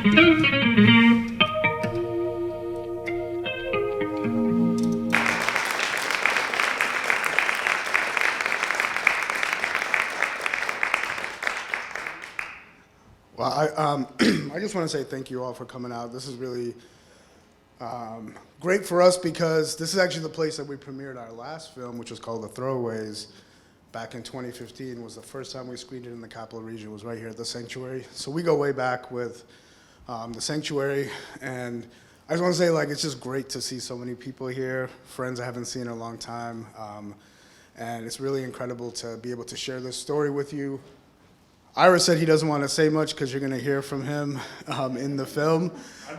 Well, I just want to say thank you all for coming out. This is really great for us because this is actually the place that we premiered our last film, which was called The Throwaways, back in 2015. It was the first time we screened it in the Capital Region. It was right here at the Sanctuary. So we go way back with the Sanctuary, and I just want to say, like, it's just great to see so many people here, friends I haven't seen in a long time, and it's really incredible to be able to share this story with you. Ira said he doesn't want to say much because you're going to hear from him in the film.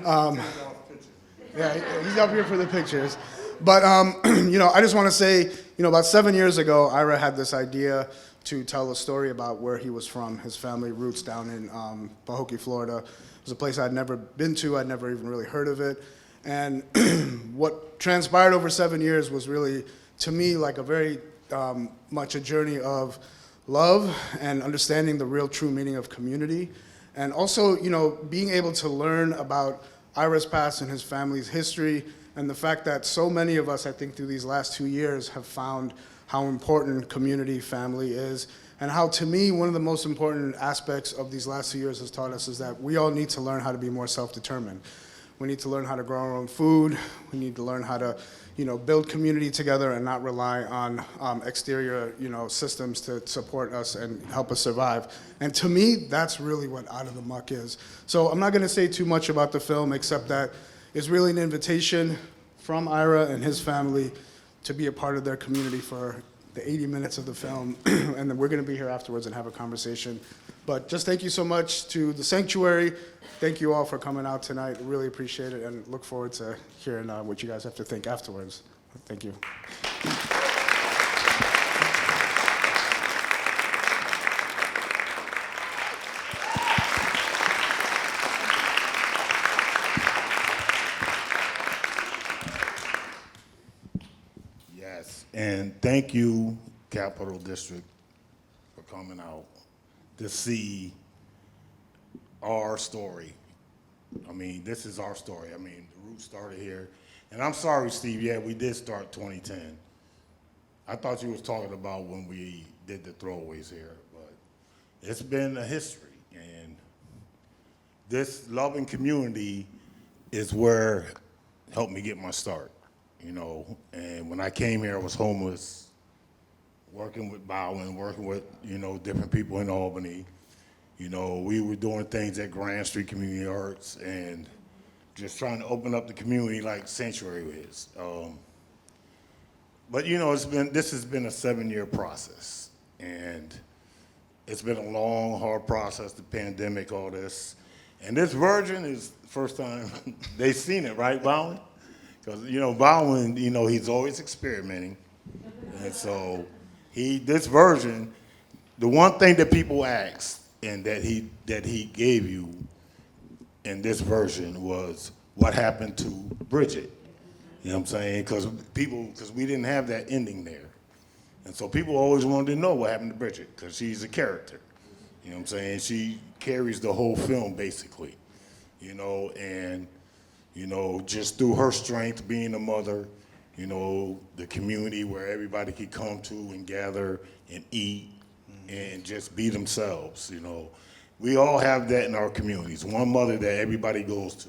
Yeah, he's up here for the pictures. But, I just want to say, about 7 years ago, Ira had this idea to tell a story about where he was from, his family roots down in Pahokee, Florida. It was a place I'd never been to. I'd never even really heard of it. And what transpired over 7 years was really, to me, like a very much a journey of love and understanding the real true meaning of community. And also, being able to learn about Ira's past and his family's history, and the fact that so many of us, I think, through these last 2 years have found how important community, family is, and how, to me, one of the most important aspects of these last 2 years has taught us is that we all need to learn how to be more self-determined. We need to learn how to grow our own food. We need to learn how to, build community together and not rely on exterior, systems to support us and help us survive. And to me, that's really what Outta the Muck is. So I'm not going to say too much about the film, except that it's really an invitation from Ira and his family to be a part of their community for the 80 minutes of the film. And then we're going to be here afterwards and have a conversation. But just thank you so much to the Sanctuary. Thank you all for coming out tonight. Really appreciate it and look forward to hearing what you guys have to think afterwards. Thank you. Yes, and thank you, Capital District, for coming out to see our story. I mean, this is our story. I mean, the roots started here. And I'm sorry, Steve, yeah, we did start 2010. I thought you was talking about when we did the throwaways here, but it's been a history. And this loving community is where helped me get my start, And when I came here, I was homeless, working with Bhawin, working with, different people in Albany. We were doing things at Grand Street Community Arts and just trying to open up the community like Sanctuary is. But this has been a 7-year process, and it's been a long, hard process, the pandemic, all this. And this version is the first time they've seen it, right, Bhawin? Because, Bhawin, he's always experimenting. And so this version, the one thing that people asked and that he gave you in this version was what happened to Bridget. You know what I'm saying? Because we didn't have that ending there. And so people always wanted to know what happened to Bridget, because she's a character. You know what I'm saying? She carries the whole film, basically. And, just through her strength, being a mother, the community where everybody could come to and gather and eat and just be themselves, We all have that in our communities. One mother that everybody goes to,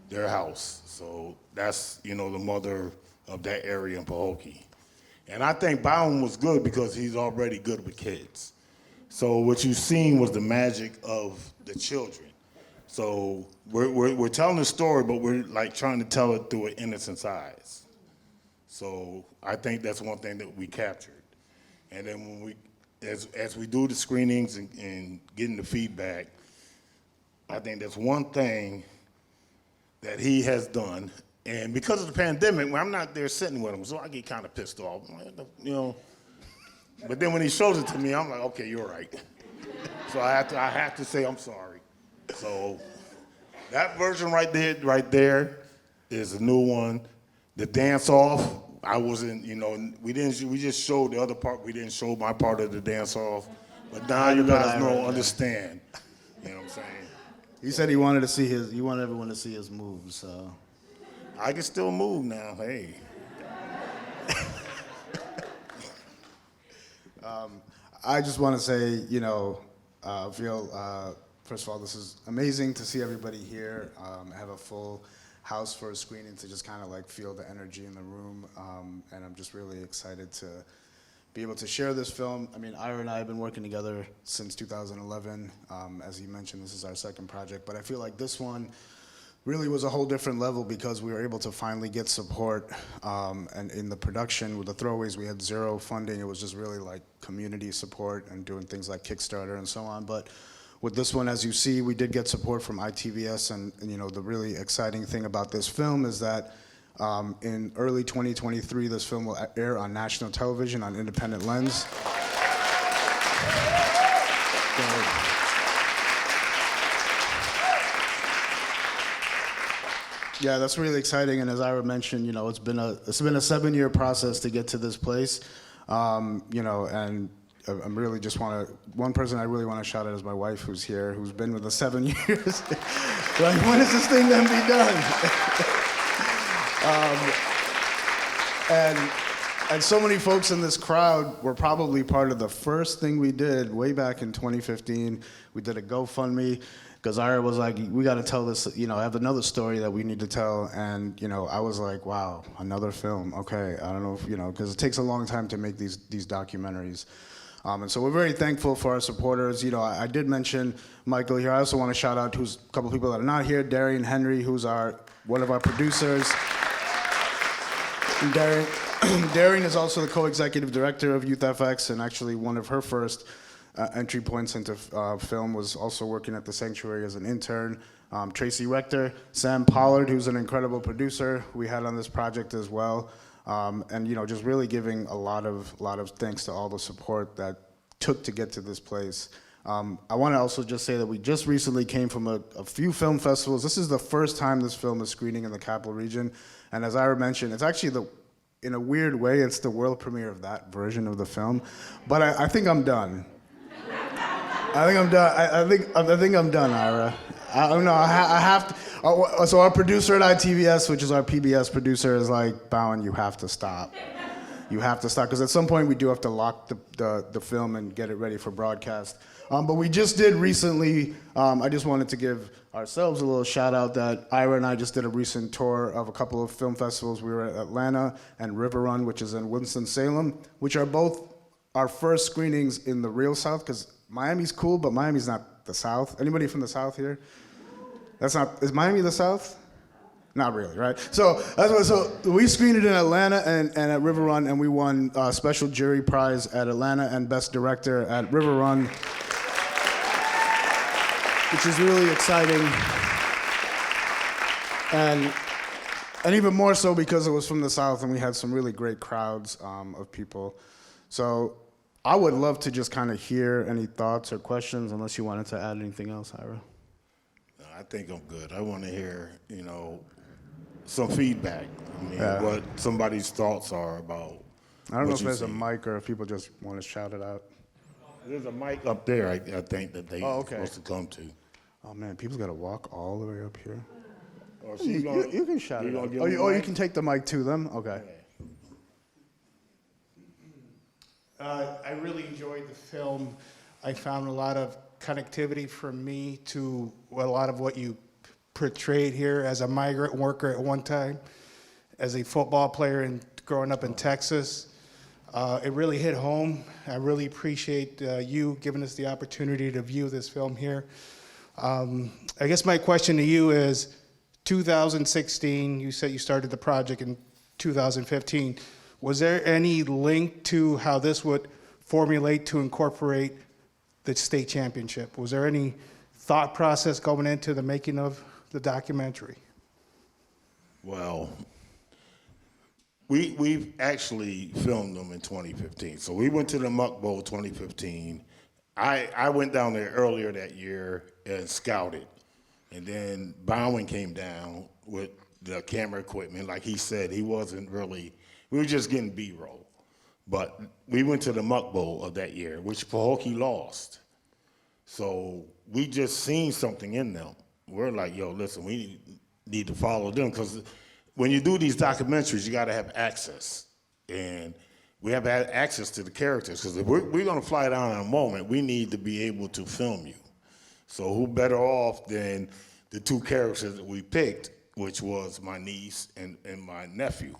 their house. So that's, the mother of that area in Pahokee. And I think Bhawin was good because he's already good with kids. So what you've seen was the magic of the children. So we're telling the story, but we're like trying to tell it through an innocent's eyes. So I think that's one thing that we captured. And then when as we do the screenings and getting the feedback, I think that's one thing that he has done. And because of the pandemic, when I'm not there sitting with him, so I get kind of pissed off, But then when he shows it to me, I'm like, okay, you're right. So I have to say I'm sorry. So that version right there is a new one. The dance off, I wasn't, we just showed the other part. We didn't show my part of the dance off. But now you guys understand. You know what I'm saying? He said he wanted everyone to see his moves, so. I can still move now, hey. I just want to say, first of all, this is amazing to see everybody here. Have a full house for a screening to just kind of like feel the energy in the room. And I'm just really excited to be able to share this film. I mean, Ira and I have been working together since 2011. As you mentioned, this is our second project, but I feel like this one really was a whole different level because we were able to finally get support, and in the production with the Throwaways we had zero funding. It was just really like community support and doing things like Kickstarter and so on. But with this one, as you see, we did get support from ITVS, and the really exciting thing about this film is that in early 2023 this film will air on national television on Independent Lens. Yeah, that's really exciting, and as Ira mentioned, it's been a 7-year process to get to this place, and I'm really just one person I really want to shout out is my wife, who's here, who's been with us 7 years. Like, when is this thing gonna be done? And so many folks in this crowd were probably part of the first thing we did way back in 2015. We did a GoFundMe. Because Ira was like, we got to tell this, I have another story that we need to tell. And, I was like, wow, another film. Okay, I don't know if, because it takes a long time to make these documentaries. And so we're very thankful for our supporters. I did mention Michael here. I also want to shout out a couple people that are not here. Darian Henry, who's one of our producers. And Darian is also the co-executive director of Youth FX, and actually one of her first entry points into film was also working at the Sanctuary as an intern. Tracy Rector, Sam Pollard, who's an incredible producer we had on this project as well, and just really giving a lot of thanks to all the support that took to get to this place. I want to also just say that we just recently came from a few film festivals. This is the first time this film is screening in the Capital Region, and as Ira mentioned, it's actually in a weird way, it's the world premiere of that version of the film. But I think I'm done. I think I'm done. I think I'm done, Ira. I don't know. I have to. So our producer at ITVS, which is our PBS producer, is like, Bhawin, you have to stop. You have to stop, because at some point we do have to lock the film and get it ready for broadcast. But we just did recently. I just wanted to give ourselves a little shout out that Ira and I just did a recent tour of a couple of film festivals. We were at Atlanta and River Run, which is in Winston-Salem, which are both our first screenings in the real South, because Miami's cool, but Miami's not the South. Anybody from the South here? Is Miami the South? Not really, right? So we screened it in Atlanta and at River Run, and we won Special Jury Prize at Atlanta and Best Director at River Run, which is really exciting. And even more so because it was from the South and we had some really great crowds of people. So I would love to just kind of hear any thoughts or questions, unless you wanted to add anything else, Ira. No, I think I'm good. I want to hear, some feedback. What somebody's thoughts are about. I don't know if there's a mic or if people just want to shout it out. There's a mic up there, I think, that they're supposed to come to. Oh, man, people's got to walk all the way up here. Or You can shout it out. You can take the mic to them? Okay. I really enjoyed the film. I found a lot of connectivity for me to a lot of what you portrayed here as a migrant worker at one time, as a football player and growing up in Texas. It really hit home. I really appreciate you giving us the opportunity to view this film here. I guess my question to you is, 2016, you said you started the project in 2015. Was there any link to how this would formulate to incorporate the state championship? Was there any thought process going into the making of the documentary? Well, we actually filmed them in 2015. So we went to the Muck Bowl 2015. I went down there earlier that year and scouted. And then Bhawin came down with the camera equipment. Like he said, he wasn't really, we were just getting B-roll. But we went to the Muck Bowl of that year, which Pahokee lost. So we just seen something in them. we're like, yo, listen, we need to follow them, because when you do these documentaries, you got to have access. And we have access to the characters, because if we're going to fly down in a moment, we need to be able to film you. So who better off than the two characters that we picked, which was my niece and my nephew.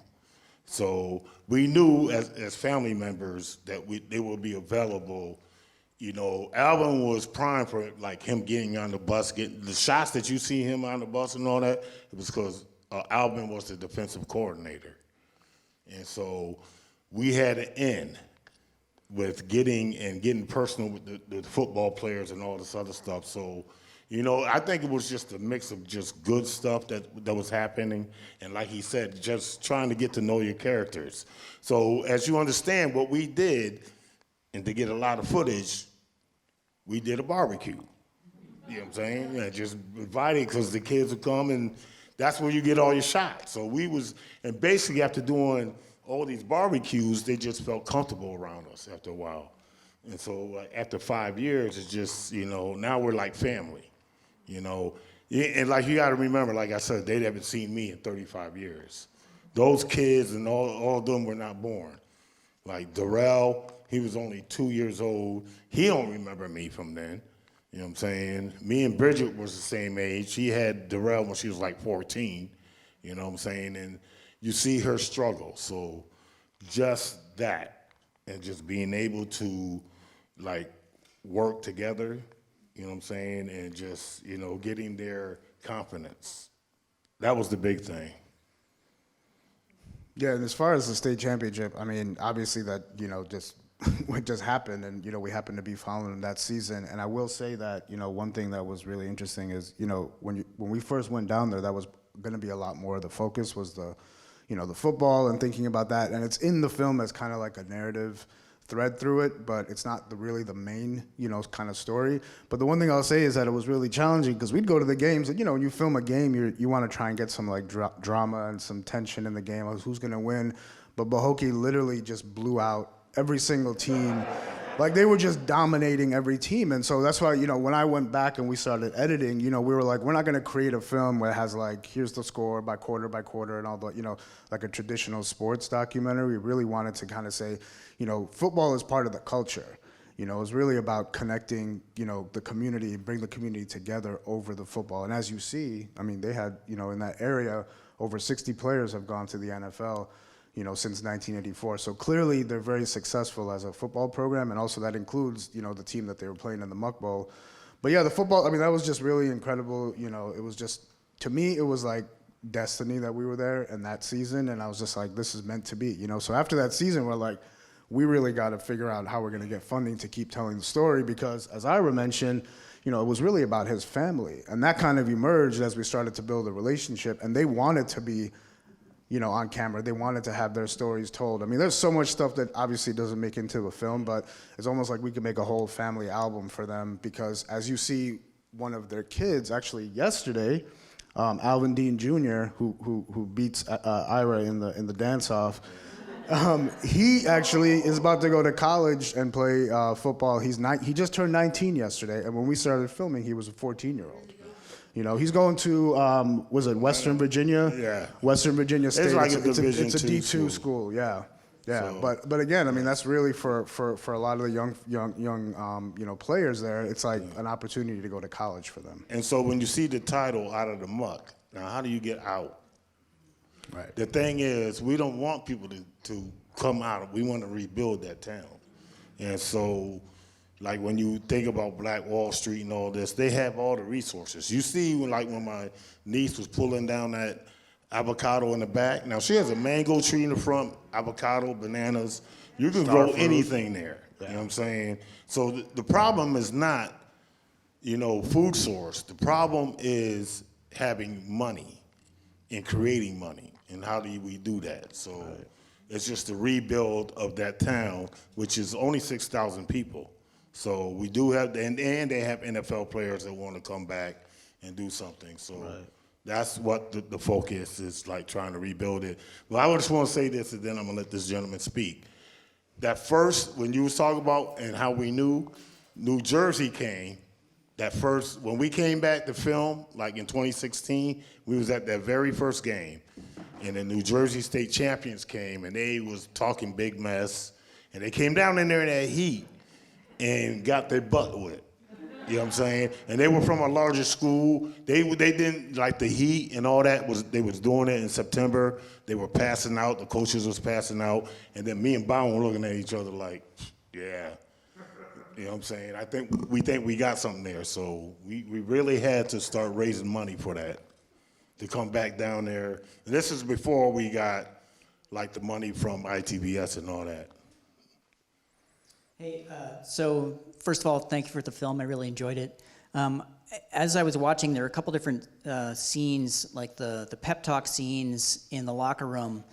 So we knew as family members that they would be available. You know, Alvin was prime for like him getting on the bus, getting the shots that you see him on the bus and all that. It was because Alvin was the defensive coordinator, and so we had an in with getting personal with the football players and all this other stuff. So, you know, I think it was just a mix of just good stuff that was happening, and like he said, just trying to get to know your characters. So as you understand what we did, and to get a lot of footage, we did a barbecue. You know what I'm saying? Yeah, just invited, because the kids would come, and that's where you get all your shots. So and basically after doing all these barbecues, they just felt comfortable around us after a while. And so after 5 years, it's just, you know, now we're like family, you know. And like, you gotta remember, like I said, they haven't seen me in 35 years. Those kids and all of them were not born. Like Darrell, he was only 2 years old. He don't remember me from then. You know what I'm saying? Me and Bridget was the same age. She had Darrell when she was like 14. You know what I'm saying? And you see her struggle. So just that, and just being able to like work together, you know what I'm saying? And just, you know, getting their confidence. That was the big thing. Yeah, and as far as the state championship, I mean, obviously that, you know, just what just happened, and, you know, we happened to be following that season. And I will say that, you know, one thing that was really interesting is, you know, when we first went down there, that was going to be a lot more of the focus was the, you know, the football and thinking about that. And it's in the film as kind of like a narrative thread through it, but it's not really the main, you know, kind of story. But the one thing I'll say is that it was really challenging, because we'd go to the games, and, you know, when you film a game, you want to try and get some like drama and some tension in the game of who's going to win. But Pahokee literally just blew out every single team. Like, they were just dominating every team. And so that's why, you know, when I went back and we started editing, you know, we were like, we're not going to create a film where it has like, here's the score by quarter and all the, you know, like a traditional sports documentary. We really wanted to kind of say, you know, football is part of the culture. You know, it was really about connecting, you know, the community, bring the community together over the football. And as you see, I mean, they had, you know, in that area, over 60 players have gone to the NFL, you know, since 1984. So clearly they're very successful as a football program, and also that includes, you know, the team that they were playing in the Muck Bowl. But yeah, the football, I mean, that was just really incredible. You know, it was just, to me, it was like destiny that we were there in that season, and I was just like, this is meant to be, you know? So after that season, we're like, we really got to figure out how we're going to get funding to keep telling the story, because as Ira mentioned, you know, it was really about his family, and that kind of emerged as we started to build a relationship, and they wanted to be, you know, on camera. They wanted to have their stories told. I mean, there's so much stuff that obviously doesn't make into a film, but it's almost like we could make a whole family album for them, because as you see, one of their kids, actually yesterday, Alvin Dean Jr., who beats Ira in the dance-off, he actually is about to go to college and play football. He just turned 19 yesterday, and when we started filming, he was a 14-year-old. You know, he's going to, was it Western Virginia? Yeah. Western Virginia State. It's like it's a Division D2 school, yeah. Yeah, So- but again, I mean, that's really for a lot of the young you know, players there, it's like an opportunity to go to college for them. And so when you see the title, Out of the Muck, now how do you get out? Right. The thing is, we don't want people to come out. We want to rebuild that town. And so, like when you think about Black Wall Street and all this, they have all the resources. You see, when my niece was pulling down that avocado in the back. Now she has a mango tree in the front, avocado, bananas. You can grow anything there. You know what I'm saying? So the problem is not, you know, food source. The problem is having money and creating money. And how do we do that? So it's just a rebuild of that town, which is only 6,000 people. So we do have, and they have NFL players that want to come back and do something. So that's what the focus is, like trying to rebuild it. Well, I just want to say this, and then I'm going to let this gentleman speak. That first, when you was talking about and how we knew, New Jersey came when we came back to film, like in 2016, we was at that very first game, and the New Jersey State champions came, and they was talking big mess, and they came down in there in that heat and got their butt whipped. You know what I'm saying? And they were from a larger school. They didn't like the heat and all that. They was doing it in September. They were passing out. The coaches was passing out. And then me and Bhawin were looking at each other like, yeah. You know what I'm saying? We think we got something there. So we really had to start raising money for that, to come back down there. And this is before we got like the money from ITBS and all that. Hey, so first of all, thank you for the film. I really enjoyed it. As I was watching, there were a couple different scenes, like the pep talk scenes in the locker room,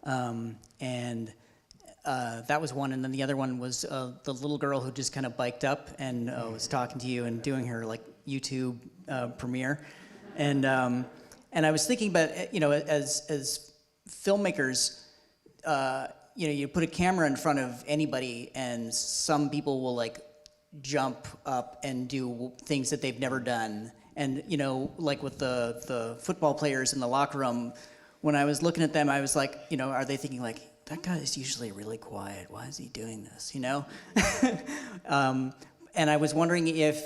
and that was one. And then the other one was the little girl who just kind of biked up and was talking to you and doing her like YouTube premiere. And I was thinking about, as filmmakers, you put a camera in front of anybody and some people will like jump up and do things that they've never done. And, like with the football players in the locker room, when I was looking at them, I was like, are they thinking like, that guy is usually really quiet. Why is he doing this, And I was wondering if,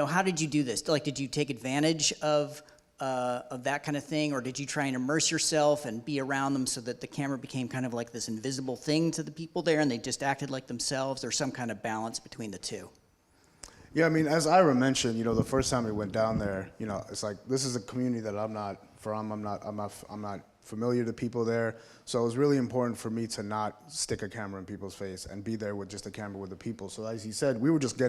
how did you do this? Like, did you take advantage of that kind of thing, or did you try and immerse yourself and be around them so that the camera became kind of like this invisible thing to the people there and they just acted like themselves, or some kind of balance between the two? Yeah, I mean, as Ira mentioned, the first time we went down there, it's like, this is a community that I'm not from. I'm not familiar to people there. So it was really important for me to not stick a camera in people's face and be there with just a camera with the people. So as he said, we were just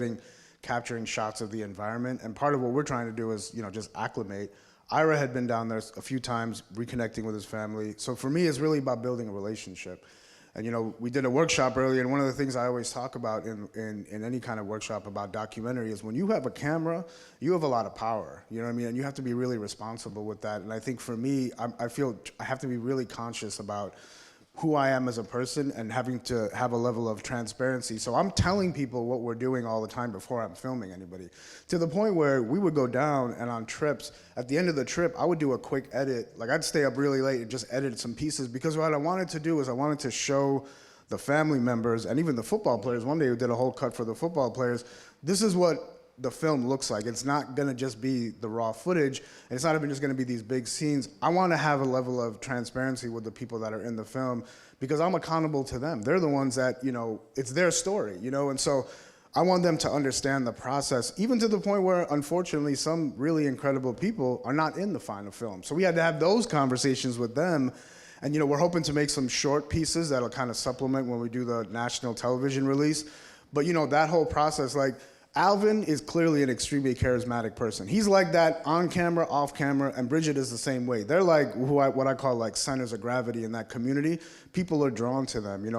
capturing shots of the environment. And part of what we're trying to do is, just acclimate. Ira had been down there a few times, reconnecting with his family. So for me, it's really about building a relationship. And we did a workshop earlier, and one of the things I always talk about in any kind of workshop about documentary is when you have a camera, you have a lot of power. You know what I mean? And you have to be really responsible with that. And I think for me, I feel I have to be really conscious about who I am as a person and having to have a level of transparency. So I'm telling people what we're doing all the time before I'm filming anybody. To the point where we would go down and on trips, at the end of the trip, I would do a quick edit. Like I'd stay up really late and just edit some pieces, because what I wanted to do is I wanted to show the family members and even the football players. One day we did a whole cut for the football players. This is what the film looks like. It's not gonna just be the raw footage, and it's not even just gonna be these big scenes. I wanna have a level of transparency with the people that are in the film, because I'm accountable to them. They're the ones that, it's their story, and so I want them to understand the process, even to the point where, unfortunately, some really incredible people are not in the final film. So we had to have those conversations with them, and we're hoping to make some short pieces that'll kind of supplement when we do the national television release. But that whole process, like, Alvin is clearly an extremely charismatic person. He's like that on camera, off camera, and Bridget is the same way. They're like what I call like centers of gravity in that community. People are drawn to them.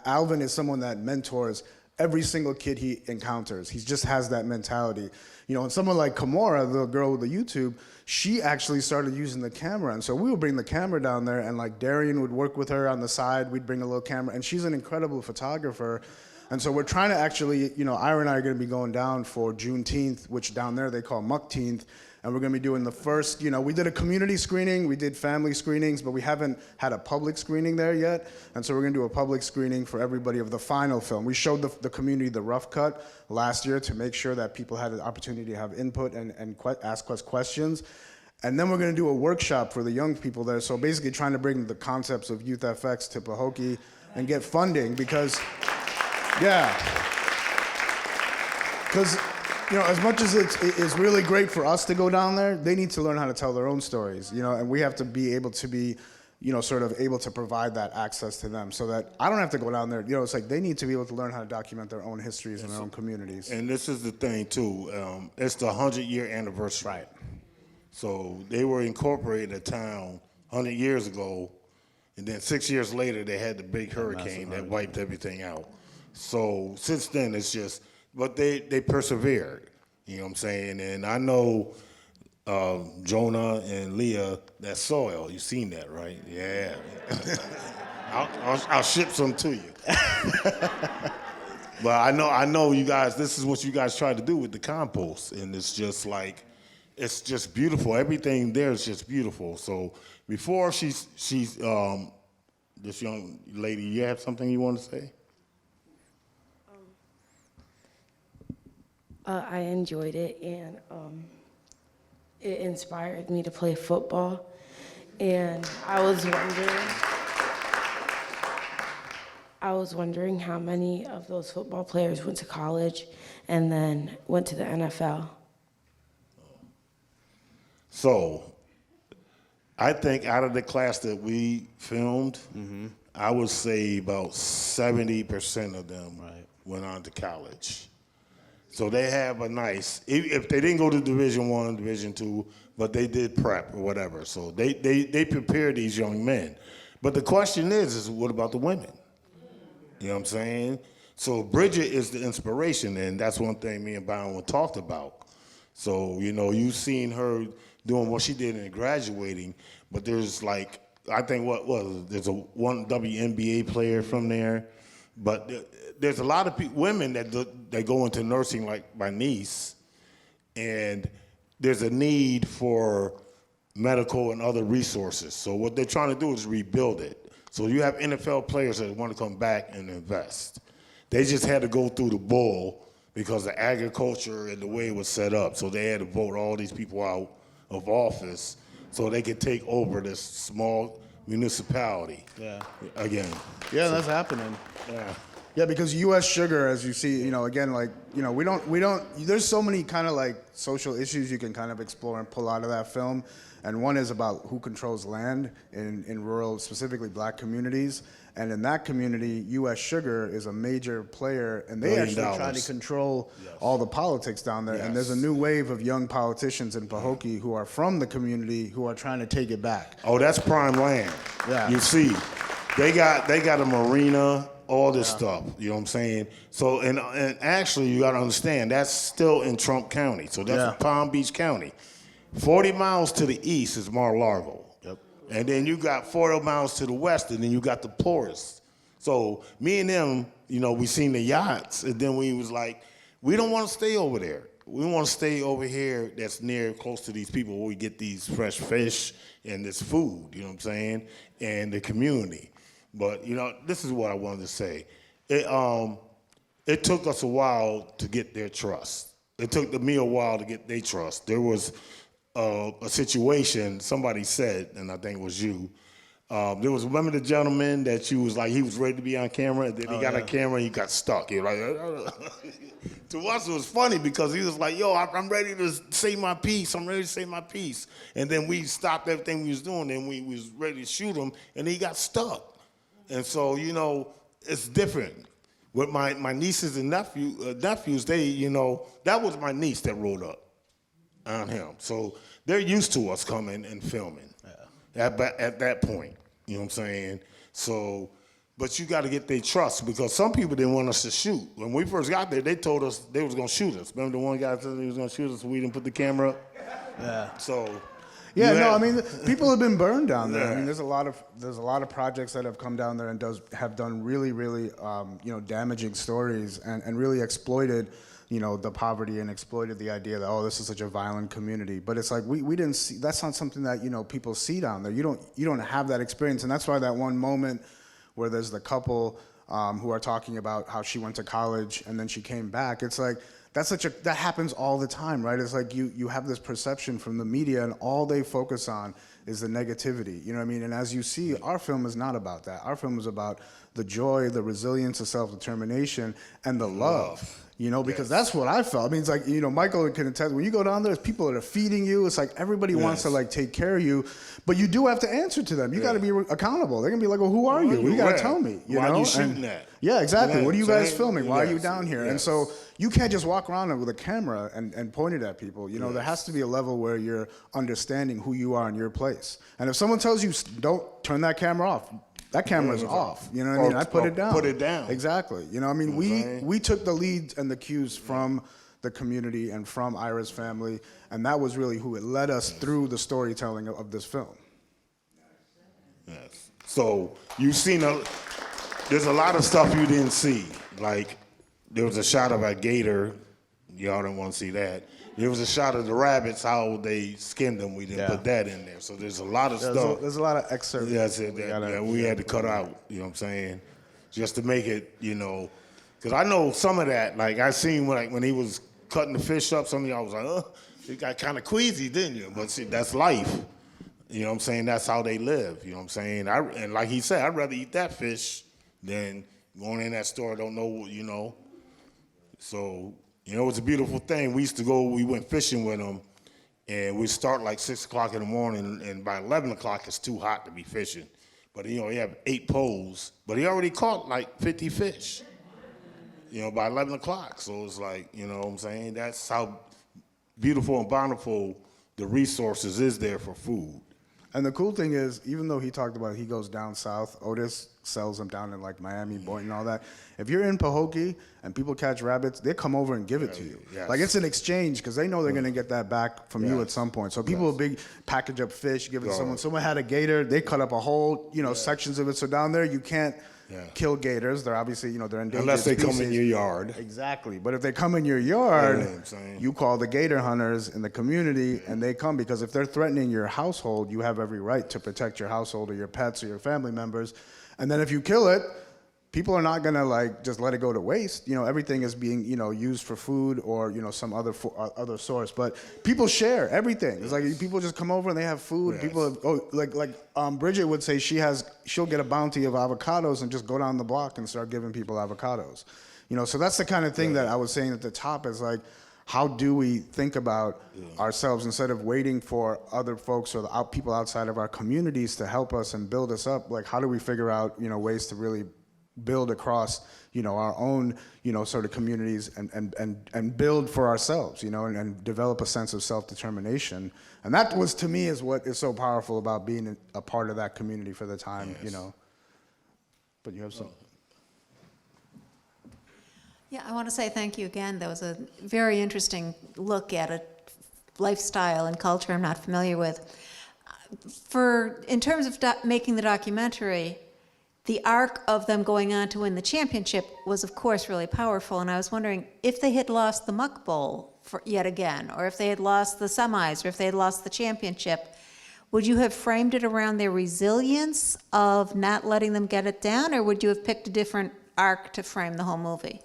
Alvin is someone that mentors every single kid he encounters. He just has that mentality. And someone like Kimora, the girl with the YouTube, she actually started using the camera. And so we would bring the camera down there, and like Darian would work with her on the side. We'd bring a little camera, and she's an incredible photographer. And so we're trying to actually, Ira and I are going to be going down for Juneteenth, which down there they call Muckteenth. And we're going to be doing the first, we did a community screening, we did family screenings, but we haven't had a public screening there yet. And so we're going to do a public screening for everybody of the final film. We showed the community the rough cut last year to make sure that people had the opportunity to have input and ask us questions. And then we're going to do a workshop for the young people there. So basically trying to bring the concepts of Youth FX to Pahokee and get funding, because... Yeah, because as much as it's really great for us to go down there, they need to learn how to tell their own stories, and we have to be able to be, sort of able to provide that access to them, so that I don't have to go down there. It's like they need to be able to learn how to document their own histories and their own communities. And this is the thing too, it's the 100-year anniversary. Right. So they were incorporated a town 100 years ago, and then 6 years later they had the big hurricane that wiped everything out. So since then, it's just, but they persevered, you know what I'm saying? And I know Jonah and Leah, that soil, you've seen that, right? Yeah. I'll ship some to you. But I know you guys, this is what you guys try to do with the compost, and it's just like, it's just beautiful. Everything there is just beautiful. So before she's this young lady, you have something you want to say? I enjoyed it, and it inspired me to play football. And I was wondering how many of those football players went to college and then went to the NFL. So I think out of the class that we filmed, I would say about 70% of them went on to college. So they have a nice, if they didn't go to Division I, Division II, but they did prep or whatever. So they prepare these young men. But the question is what about the women? You know what I'm saying? So Bridget is the inspiration, and that's one thing me and Bhawin talked about. So, you know, you've seen her doing what she did in graduating, but there's like, I think there's one WNBA player from there, but there's a lot of women that go into nursing, like my niece, and there's a need for medical and other resources. So what they're trying to do is rebuild it. So you have NFL players that want to come back and invest. They just had to go through the bull because of agriculture and the way it was set up. So they had to vote all these people out of office so they could take over this small municipality again. Yeah, that's happening. Yeah. Yeah, because U.S. Sugar, as you see, you know, again, like, you know, we don't, there's so many kind of like social issues you can kind of explore and pull out of that film. And one is about who controls land in rural, specifically black communities. And in that community, U.S. Sugar is a major player, and they actually try to control all the politics down there. And there's a new wave of young politicians in Pahokee who are from the community who are trying to take it back. Oh, that's prime land. Yeah. You see, they got a marina, all this stuff, you know what I'm saying? So, and actually, you got to understand, that's still in Trump County. So that's Palm Beach County. 40 miles to the east is Mar-a-Lago. Yep. And then you got 40 miles to the west, and then you got the poorest. So me and them, you know, we seen the yachts, and then we was like, we don't want to stay over there. We want to stay over here that's near, close to these people where we get these fresh fish and this food, you know what I'm saying, and the community. But, you know, this is what I wanted to say. It took us a while to get their trust. It took me a while to get their trust. There was a situation, somebody said, and I think it was you, there was, remember the gentleman that you was like, he was ready to be on camera, and then he got on camera and he got stuck. He was like, to us it was funny because he was like, yo, I'm ready to say my piece. I'm ready to say my piece. And then we stopped everything we was doing, and we was ready to shoot him, and he got stuck. And so, you know, it's different. With my nieces and nephews, they, you know, that was my niece that rolled up on him. So they're used to us coming and filming at that point. You know what I'm saying? So, but you got to get their trust because some people didn't want us to shoot. When we first got there, they told us they was going to shoot us. Remember the one guy said he was going to shoot us and we didn't put the camera up? Yeah. So... Yeah, no, I mean, people have been burned down there. I mean, there's a lot of projects that have come down there and have done really, really, you know, damaging stories and really exploited, you know, the poverty and exploited the idea that, oh, this is such a violent community. But it's like we didn't see. That's not something that, you know, people see down there. You don't have that experience, and that's why that one moment where there's the couple who are talking about how she went to college and then she came back. It's like. That happens all the time, right? It's like you have this perception from the media and all they focus on is the negativity, you know what I mean? And as you see, our film is not about that. Our film is about the joy, the resilience, the self-determination, and the love. You know, because that's what I felt. I mean, it's like, you know, Michael can attest, when you go down there, there's people that are feeding you. It's like everybody wants to, like, take care of you. But you do have to answer to them. You got to be accountable. They're going to be like, well, who are you? You got to tell me. Why are you shooting that? Yeah, exactly. What are you guys filming? Why are you down here? And so you can't just walk around with a camera and point it at people. You know, there has to be a level where you're understanding who you are in your place. And if someone tells you, don't turn that camera off, that camera's off. You know what I mean? I put it down. Put it down. Exactly. You know, I mean, we took the lead and the cues from the community and from Ira's family, and that was really who it led us through the storytelling of this film. Yes. So you've seen there's a lot of stuff you didn't see, like there was a shot of a gator. Y'all didn't want to see that. There was a shot of the rabbits, how they skinned them. We didn't put that in there. So there's a lot of stuff. There's a lot of excerpts. We had to cut out, you know what I'm saying? Just to make it, because I know some of that, like I seen when he was cutting the fish up, some of y'all was like, oh, you got kind of queasy, didn't you? But see, that's life. You know what I'm saying? That's how they live, you know what I'm saying? And like he said, I'd rather eat that fish than going in that store, don't know what, So, it's a beautiful thing. We went fishing with him, and we start like 6 o'clock in the morning, and by 11 o'clock, it's too hot to be fishing. But, he had 8 poles, but he already caught like 50 fish, by 11 o'clock. So it's like, you know what I'm saying? That's how beautiful and bountiful the resources is there for food. And the cool thing is, even though he talked about he goes down south, Otis sells them down in like Miami, Boynton, all that. If you're in Pahokee and people catch rabbits, they come over and give it to you. Yes. Like it's an exchange because they know they're going to get that back from you at some point. So people will big package up fish, give it to someone. Someone had a gator, they cut up a whole, sections of it. So down there you can't kill gators. They're obviously, they're endangered Unless they species. come in your yard. Exactly. But if they come in your yard, you call the gator hunters in the community and they come because if they're threatening your household, you have every right to protect your household or your pets or your family members. And then if you kill it, people are not gonna like just let it go to waste. Everything is being used for food or some other source. But people share everything. It's like people just come over and they have food. Yes. People Bridget would say she'll get a bounty of avocados and just go down the block and start giving people avocados. So that's the kind of thing that I was saying at the top is like, how do we think about ourselves instead of waiting for other folks or the people outside of our communities to help us and build us up? Like, how do we figure out, ways to really build across, our own, sort of communities and build for ourselves, and develop a sense of self-determination. And that was, to me, is what is so powerful about being a part of that community for the time, But you have some. Yeah, I want to say thank you again. That was a very interesting look at a lifestyle and culture I'm not familiar with. In terms of making the documentary, the arc of them going on to win the championship was, of course, really powerful. And I was wondering if they had lost the Muck Bowl yet again, or if they had lost the semis, or if they had lost the championship, would you have framed it around their resilience of not letting them get it down, or would you have picked a different arc to frame the whole movie?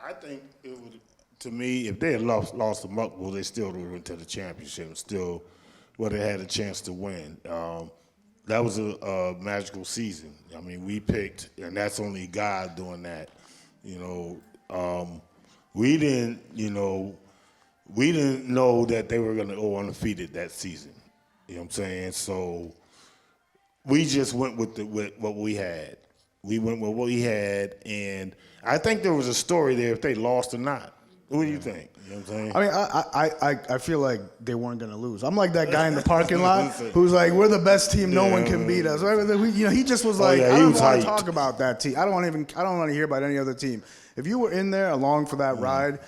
I think it would, to me, if they had lost the Muck Bowl, they still would have went to the championship and still would have had a chance to win. That was a magical season. I mean, we picked, and that's only God doing that. We didn't know that they were going to go undefeated that season. You know what I'm saying? So we just went with what we had. We went with what we had, and I think there was a story there if they lost or not. What do you think? You know what I'm saying? I mean, I feel like they weren't going to lose. I'm like that guy in the parking lot who's like, we're the best team. No one can beat us. He just was like, I don't want to talk about that team. I don't want to hear about any other team. If you were in there along for that ride,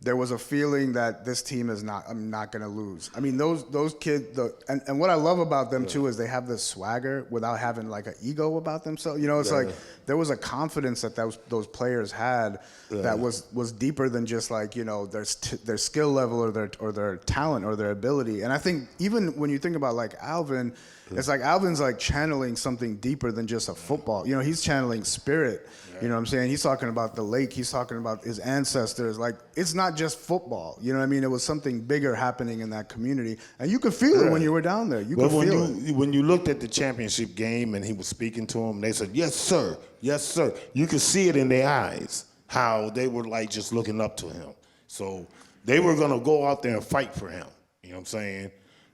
there was a feeling that this team is I'm not going to lose. I mean, those kids, and what I love about them too is they have this swagger without having like an ego about themselves. It's like there was a confidence that those players had that was deeper than just like their skill level or their talent or their ability. And I think even when you think about like Alvin, it's like Alvin's like channeling something deeper than just a football. He's channeling spirit. You know what I'm saying? He's talking about the lake. He's talking about his ancestors. Like, it's not just football. You know what I mean? It was something bigger happening in that community. And you could feel it when you were down there. You could feel it. When you looked at the championship game and he was speaking to them, they said, yes, sir. Yes, sir. You could see it in their eyes, how they were like just looking up to him. So they were going to go out there and fight for him. You know what I'm saying?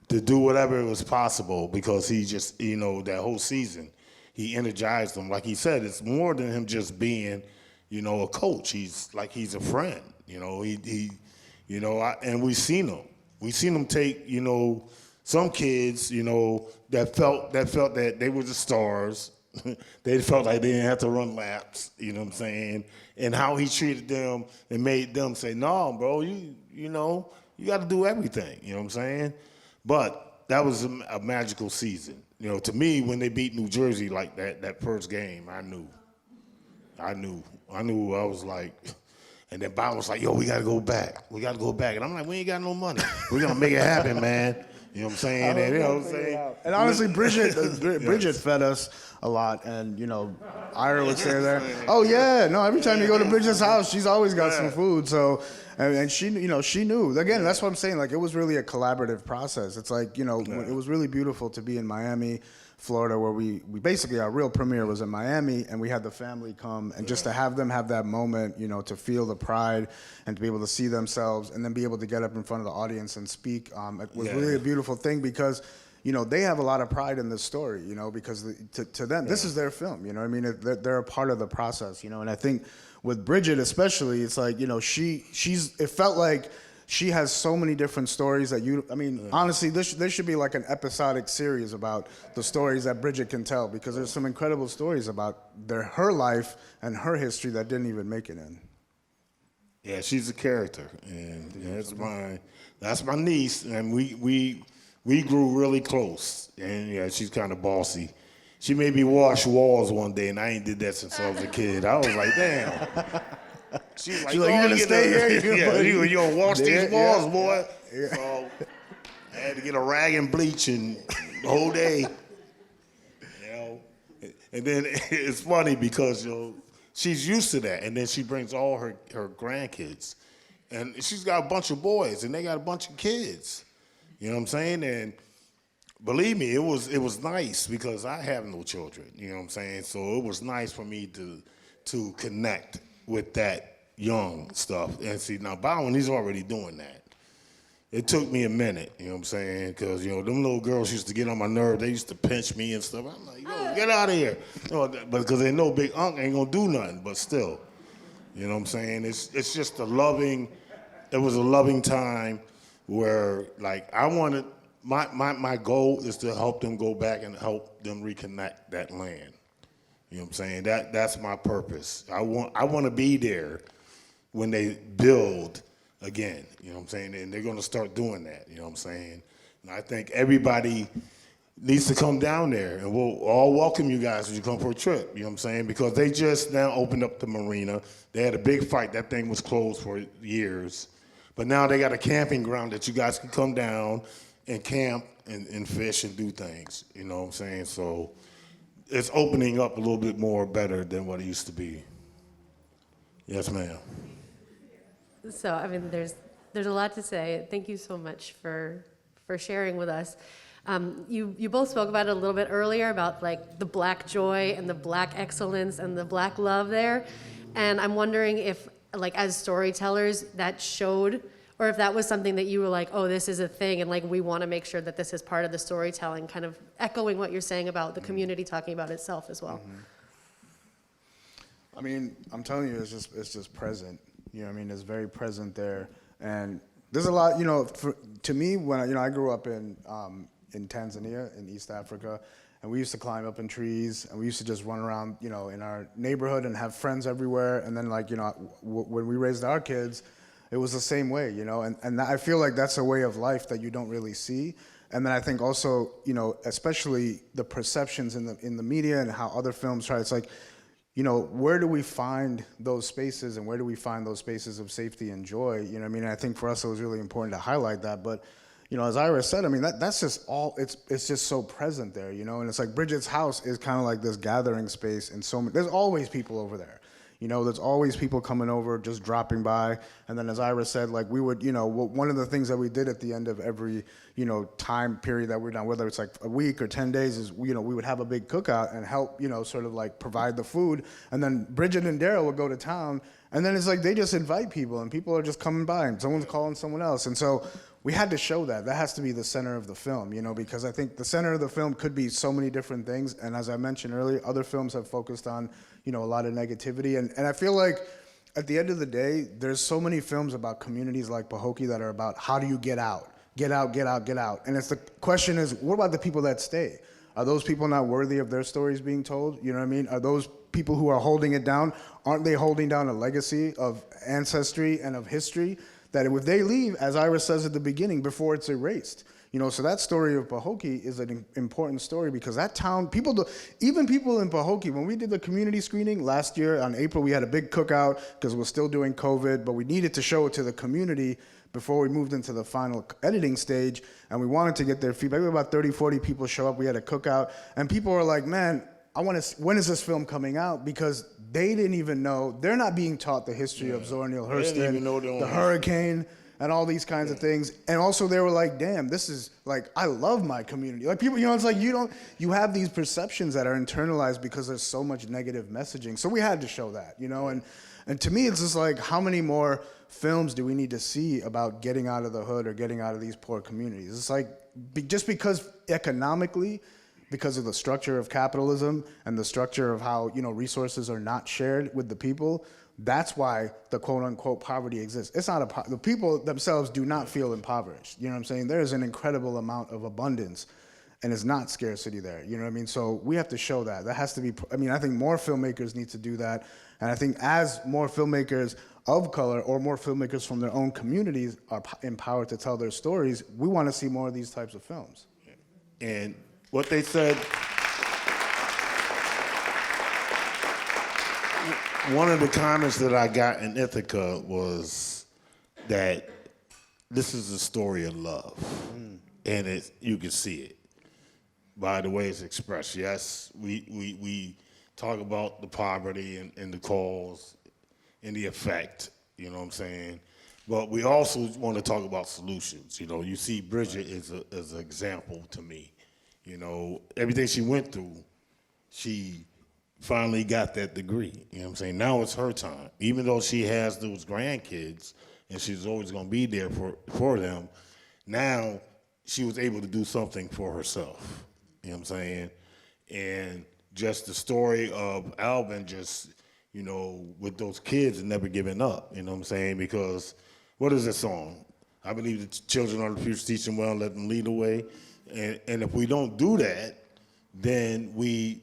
To do whatever was possible because he just, that whole season, he energized them. Like he said, it's more than him just being, a coach. He's a friend. And we've seen him. We've seen him take, some kids, that felt that they were the stars. They felt like they didn't have to run laps. You know what I'm saying? And how he treated them and made them say, "No, bro, you got to do everything." You know what I'm saying? But that was a magical season. To me, when they beat New Jersey like that first game, I knew. I knew I was like, and then Bhawin was like, yo, we got to go back. We got to go back. And I'm like, we ain't got no money. We're going to make it happen, man. You know what I'm saying? And, you know what I'm saying? And honestly, Bridget fed us a lot, and you know, Ira would stay there. Oh yeah, no. Every time you go to Bridget's house, she's always got some food. So, and she, you know, she knew. Again, that's what I'm saying. Like, it was really a collaborative process. It's like, you know, it was really beautiful to be in Miami, Florida, where we basically, our real premiere was in Miami, and we had the family come, and just to have them have that moment, you know, to feel the pride and to be able to see themselves, and then be able to get up in front of the audience and speak, it was really a beautiful thing, because, you know, they have a lot of pride in this story, you know, because to them, this is their film, you know what I mean? They're a part of the process, you know, and I think with Bridget especially, it's like, you know, it felt like she has so many different stories that honestly, there should be like an episodic series about the stories that Bridget can tell, because there's some incredible stories about her life and her history that didn't even make it in. Yeah, she's a character, and that's my niece, and we grew really close, and yeah, she's kind of bossy. She made me wash walls one day, and I ain't did that since I was a kid. I was like, damn. She's like, you're gonna stay here? You gonna wash these walls, boy? Yeah. So I had to get a rag and bleach and the whole day. You know, and then it's funny because, you know, she's used to that, and then she brings all her grandkids, and she's got a bunch of boys, and they got a bunch of kids. You know what I'm saying? And believe me, it was nice, because I have no children. You know what I'm saying? So it was nice for me to connect with that young stuff. And see, now Bhawin, he's already doing that. It took me a minute, you know what I'm saying? Because, you know, them little girls used to get on my nerve. They used to pinch me and stuff. I'm like, yo, get out of here. You know, but because they know Big Unc ain't gonna do nothing, but still, you know what I'm saying? It's just it was a loving time where, like, I wanted, my goal is to help them go back and help them reconnect that land. You know what I'm saying? That's my purpose. I want to be there when they build again. You know what I'm saying? And they're going to start doing that. You know what I'm saying? And I think everybody needs to come down there, and we'll all welcome you guys as you come for a trip. You know what I'm saying? Because they just now opened up the marina. They had a big fight. That thing was closed for years. But now they got a camping ground that you guys can come down and camp and fish and do things. You know what I'm saying? So it's opening up a little bit more better than what it used to be. Yes, ma'am. So, I mean, there's a lot to say. Thank you so much for sharing with us. You both spoke about it a little bit earlier about like the Black joy and the Black excellence and the Black love there. And I'm wondering if, like, as storytellers, that showed, or if that was something that you were like, oh, this is a thing, and like we want to make sure that this is part of the storytelling, kind of echoing what you're saying about the community talking about itself as well. I mean, I'm telling you, it's just present. You know what I mean? It's very present there. And there's a lot, you know, to me, when I grew up in Tanzania, in East Africa, and we used to climb up in trees, and we used to just run around, you know, in our neighborhood and have friends everywhere. And then, like, you know, when we raised our kids, it was the same way, you know, and I feel like that's a way of life that you don't really see. And then I think also, you know, especially the perceptions in the media and how other films try, it's like, you know, where do we find those spaces, and where do we find those spaces of safety and joy? You know what I mean? And I think for us it was really important to highlight that. But, you know, as Ira said, I mean, that's just all, it's just so present there, you know? And it's like Bridget's house is kind of like this gathering space, and there's always people over there. You know, there's always people coming over, just dropping by. And then as Ira said, like, we would, you know, one of the things that we did at the end of every, you know, time period that we're done, whether it's like a week or 10 days, is, you know, we would have a big cookout and help, you know, sort of like provide the food. And then Bridget and Daryl would go to town, and then it's like they just invite people, and people are just coming by, and someone's calling someone else. And so we had to show that. That has to be the center of the film, you know, because I think the center of the film could be so many different things. And as I mentioned earlier, other films have focused on, you know, a lot of negativity. And I feel like at the end of the day, there's so many films about communities like Pahokee that are about how do you get out? Get out, get out, get out. And it's the question is, what about the people that stay? Are those people not worthy of their stories being told? You know what I mean? Are those people who are holding it down, aren't they holding down a legacy of ancestry and of history that if they leave, as Ira says at the beginning, before it's erased? So that story of Pahokee is an important story because that town, even people in Pahokee, when we did the community screening last year on April, we had a big cookout because we're still doing COVID, but we needed to show it to the community before we moved into the final editing stage, and we wanted to get their feedback. We had about 30, 40 people show up. We had a cookout, and people were like, man, when is this film coming out? Because they didn't even know. They're not being taught the history of Zora Neale Hurston, the hurricane, and all these kinds of things. And also they were like, damn, this is like, I love my community. Like people, it's like you have these perceptions that are internalized because there's so much negative messaging. So we had to show that, and to me, it's just like, how many more films do we need to see about getting out of the hood or getting out of these poor communities? It's like, just because economically, because of the structure of capitalism and the structure of how, resources are not shared with the people, that's why the quote unquote poverty exists. It's not the people themselves do not feel impoverished. You know what I'm saying? There is an incredible amount of abundance and it's not scarcity there. You know what I mean? So we have to show that. That has to be, I think more filmmakers need to do that. And I think as more filmmakers of color or more filmmakers from their own communities are empowered to tell their stories, we want to see more of these types of films. And what they said, one of the comments that I got in Ithaca was that this is a story of love, and you can see it by the way it's expressed. Yes, we talk about the poverty and the cause and the effect, you know what I'm saying? But we also want to talk about solutions. You see Bridget as an example to me. Everything she went through, she finally got that degree. You know what I'm saying? Now it's her time. Even though she has those grandkids and she's always going to be there for them, now she was able to do something for herself. You know what I'm saying? And just the story of Alvin just, with those kids and never giving up. You know what I'm saying? Because what is this song? I believe the children are the future, teach them well, let them lead the way. And if we don't do that, then we,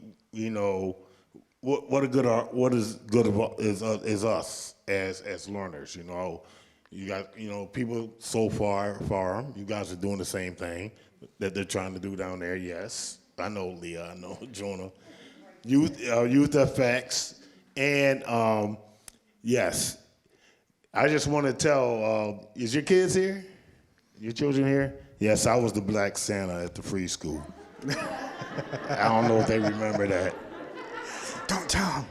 what is good is us as learners. You got people so far. You guys are doing the same thing that they're trying to do down there. Yes, I know Leah. I know Jonah. Youth FX, and yes, I just want to tell. Is your kids here? Your children here? Yes, I was the Black Santa at the free school. I don't know if they remember that. Don't tell them.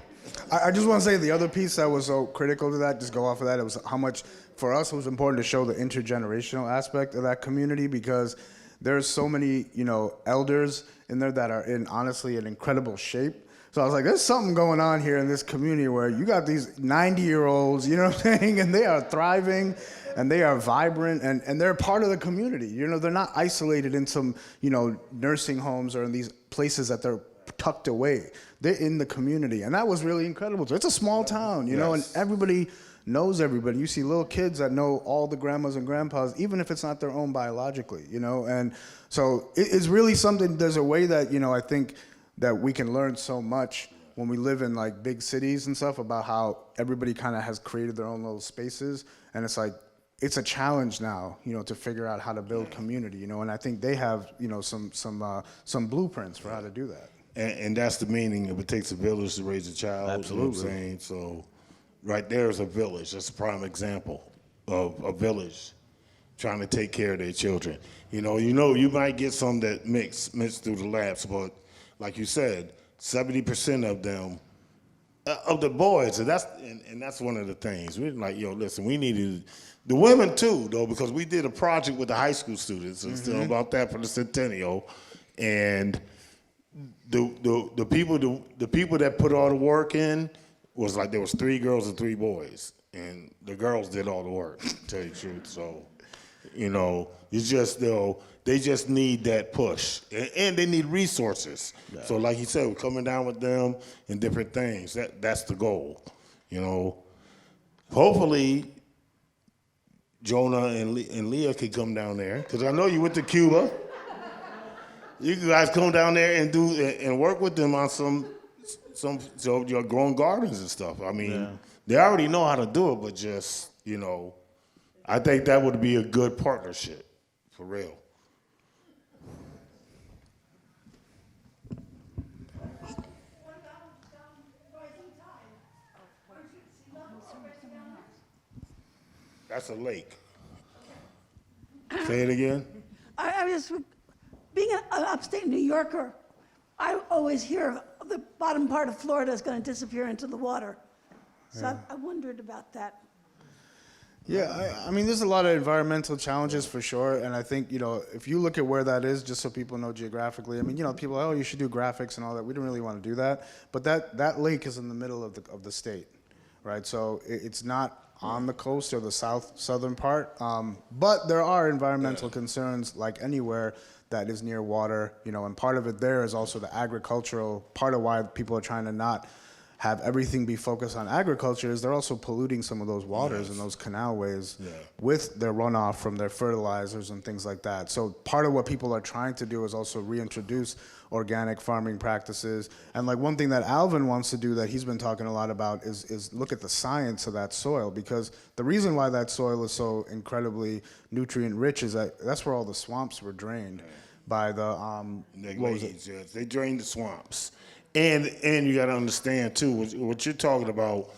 I just want to say the other piece that was so critical to that, just go off of that, it was how much, for us, it was important to show the intergenerational aspect of that community because there's so many, elders in there that are in, honestly, an incredible shape. So I was like, there's something going on here in this community where you got these 90-year-olds, you know what I'm saying, and they are thriving, and they are vibrant, and they're part of the community. They're not isolated in some, nursing homes or in these places that they're tucked away. They're in the community, and that was really incredible. It's a small town, and everybody knows everybody. You see little kids that know all the grandmas and grandpas, even if it's not their own biologically, and so it's really something. There's a way that, I think that we can learn so much when we live in like big cities and stuff about how everybody kind of has created their own little spaces, and it's like, it's a challenge now, to figure out how to build community, and I think they have, some blueprints for how to do that. And that's the meaning of it takes a village to raise a child. Absolutely. You know what I'm saying? So right there is a village. That's a prime example of a village trying to take care of their children. You might get some that mix through the labs, but like you said, 70% of them, of the boys, and that's one of the things. We're like, listen, we needed the women too, though, because we did a project with the high school students, and still about that for the centennial, and the people that put all the work in was like there was 3 girls and 3 boys, and the girls did all the work, to tell you the truth. So, it's just they just need that push, and they need resources. Yeah. So, like you said, we're coming down with them and different things. That's the goal, Hopefully, Jonah and Leah could come down there, because I know you went to Cuba. You guys come down there and do and work with them on some your growing gardens and stuff. I mean, They already know how to do it, but just I think that would be a good partnership, for real. That's a lake. Say it again. I was, being an upstate New Yorker, I always hear the bottom part of Florida is going to disappear into the water. So I wondered about that. Yeah, I mean, there's a lot of environmental challenges for sure, and I think, if you look at where that is, just so people know geographically, I mean, people, oh, you should do graphics and all that. We don't really want to do that, but that lake is in the middle of the state, right? So it's not on the coast or the southern part, but there are environmental concerns like anywhere that is near water, and part of it there is also the agricultural, part of why people are trying to not have everything be focused on agriculture is they're also polluting some of those waters and those canalways with their runoff from their fertilizers and things like that. So part of what people are trying to do is also reintroduce organic farming practices. And like one thing that Alvin wants to do that he's been talking a lot about is look at the science of that soil, because the reason why that soil is so incredibly nutrient rich is that that's where all the swamps were drained by the, what was it? They drain the swamps. And you got to understand, too, what you're talking about,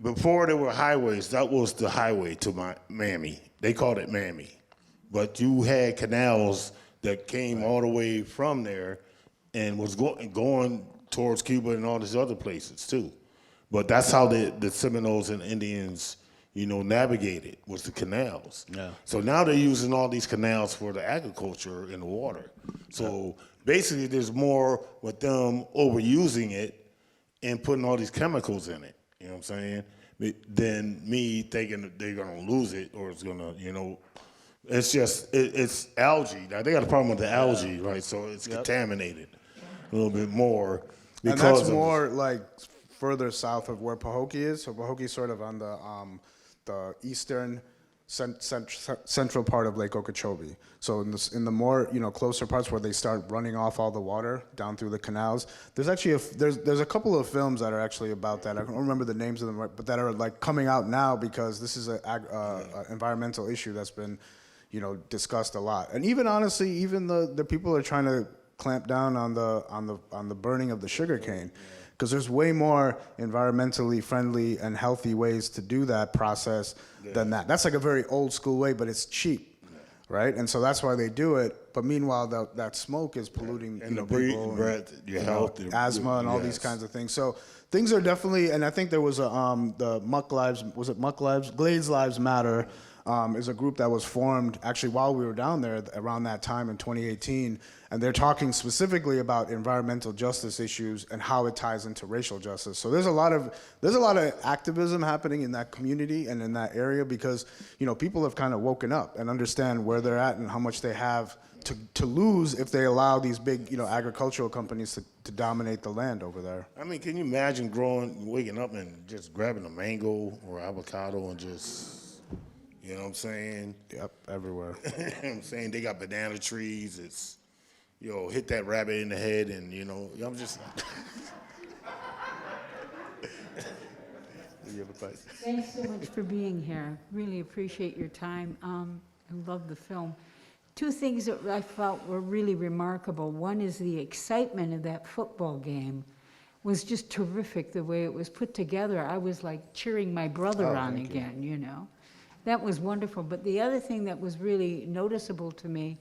before there were highways, that was the highway to Mammy. They called it Mammy. But you had canals that came all the way from there and was going towards Cuba and all these other places, too. But that's how the Seminoles and Indians, navigated, was the canals. Yeah. So now they're using all these canals for the agriculture and the water. So basically, there's more with them overusing it and putting all these chemicals in it, you know what I'm saying, than me thinking that they're going to lose it or it's going to, it's just, it's algae. Now, they got a problem with the algae, right? So it's contaminated a little bit more. And that's more like further south of where Pahokee is. So Pahokee is sort of on the eastern central part of Lake Okeechobee. So in the more closer parts where they start running off all the water down through the canals, there's actually there's a couple of films that are actually about that. I don't remember the names of them, but that are like coming out now because this is a environmental issue that's been discussed a lot. And even honestly, even the people are trying to clamp down on the burning of the sugarcane. Because there's way more environmentally friendly and healthy ways to do that process than that. That's like a very old school way, but it's cheap, right? And so that's why they do it. But meanwhile, that smoke is polluting people, breath, your health, asthma, and all these kinds of things. So things are definitely, and I think there was the Muck Lives, was it Muck Lives? Glades Lives Matter is a group that was formed actually while we were down there around that time in 2018. And they're talking specifically about environmental justice issues and how it ties into racial justice. So there's a lot of activism happening in that community and in that area because people have kind of woken up and understand where they're at and how much they have to lose if they allow these big agricultural companies to dominate the land over there. I mean, can you imagine waking up and just grabbing a mango or avocado and just, you know what I'm saying? Yep, everywhere. You know what I'm saying? They got banana trees. It's hit that rabbit in the head, and I'm just. Thanks so much for being here. Really appreciate your time. I love the film. Two things that I felt were really remarkable. One is the excitement of that football game was just terrific. The way it was put together, I was like cheering my brother on again. That was wonderful. But the other thing that was really noticeable to me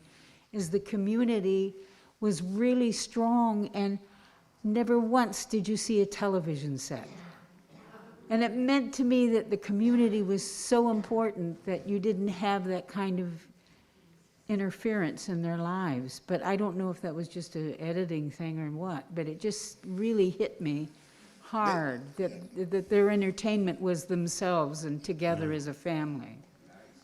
is the community was really strong, and never once did you see a television set. And it meant to me that the community was so important that you didn't have that kind of interference in their lives. But I don't know if that was just an editing thing or what, but it just really hit me hard that their entertainment was themselves and together as a family.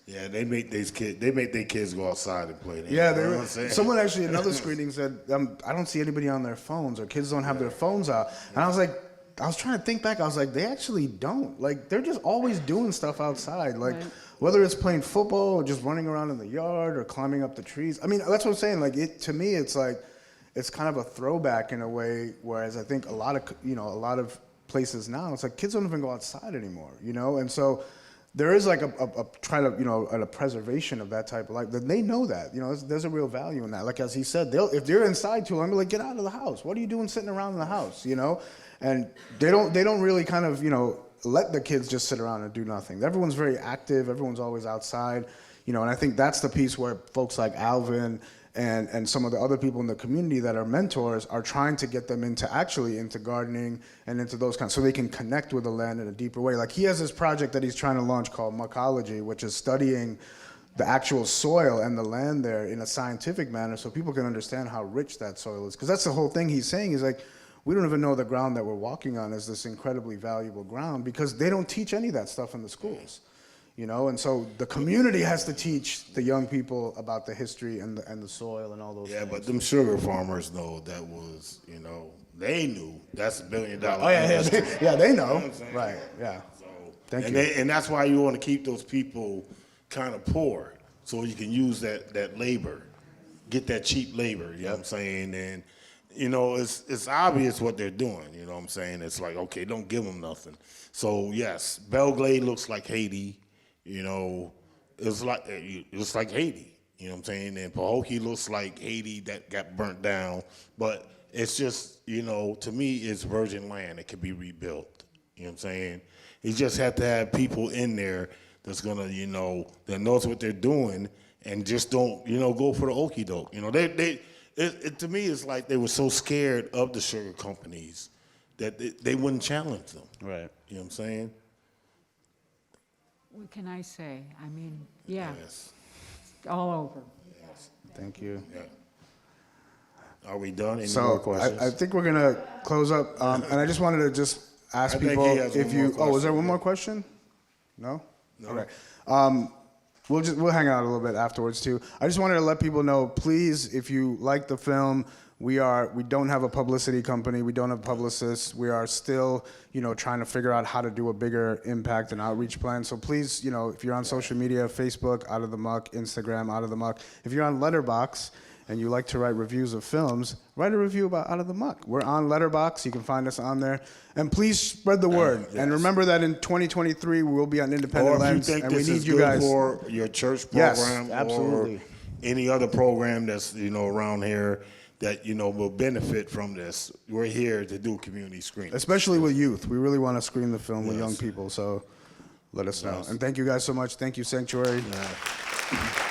Yeah, they make their kids go outside and play. Yeah, someone actually, another screening said, I don't see anybody on their phones, or kids don't have their phones out. And I was trying to think back, I was like, they actually don't. Like, they're just always doing stuff outside. Like, whether it's playing football or just running around in the yard or climbing up the trees. I mean, that's what I'm saying. Like, to me, it's like, it's kind of a throwback in a way, whereas I think a lot of places now, it's like kids don't even go outside anymore, And so there is like a preservation of that type of life. They know that, there's a real value in that. Like as he said, if they're inside too long, they're like, get out of the house. What are you doing sitting around in the house, And they don't really kind of, let the kids just sit around and do nothing. Everyone's very active. Everyone's always outside, and I think that's the piece where folks like Alvin and some of the other people in the community that are mentors are trying to get them into gardening and into those kinds, so they can connect with the land in a deeper way. Like he has this project that he's trying to launch called Muckology, which is studying the actual soil and the land there in a scientific manner so people can understand how rich that soil is. Because that's the whole thing he's saying is like, we don't even know the ground that we're walking on is this incredibly valuable ground because they don't teach any of that stuff in the schools, and so the community has to teach the young people about the history and the soil and all those things. But them sugar farmers know that was, they knew that's $1 billion. Oh yeah, they know. Right, yeah. So, Thank you. And that's why you want to keep those people kind of poor, so you can use that labor, get that cheap labor, you know what I'm saying? And, it's obvious what they're doing, you know what I'm saying? It's like, okay, don't give them nothing. So, yes, Belgrade looks like Haiti, it's like Haiti, you know what I'm saying? And Pahokee looks like Haiti that got burnt down, but it's just, to me, it's virgin land. It can be rebuilt, you know what I'm saying? You just have to have people in there that's gonna, that knows what they're doing and just don't, go for the okie doke. To me, it's like they were so scared of the sugar companies that they wouldn't challenge them. Right. You know what I'm saying? What can I say? I mean, yeah, Yes. all over. Yes. Thank you. Yeah. Are we done? Any more So questions? I think we're gonna close up, and I just wanted to just ask I think people he has if one you. more Oh, was there question. one more question? No. No. Okay. We'll hang out a little bit afterwards too. I just wanted to let people know, please, if you like the film, we don't have a publicity company. We don't have publicists. We are still, trying to figure out how to do a bigger impact and outreach plan. So please, if you're on social media, Facebook, Outta the Muck, Instagram, Outta the Muck. If you're on Letterboxd and you like to write reviews of films, write a review about Outta the Muck. We're on Letterboxd. You can find us on there. And please spread the word. Yes. And remember that in 2023, we will be on Independent Or if you Lens, think and we this need is you good guys. for your church Yes, program absolutely. or any other program that's, around here that, will benefit from this, we're here to do community screenings. Especially with youth. We really want to screen the film with Yes. young people, so let us know. Yes. And thank you guys so much. Thank you, Sanctuary. Yeah.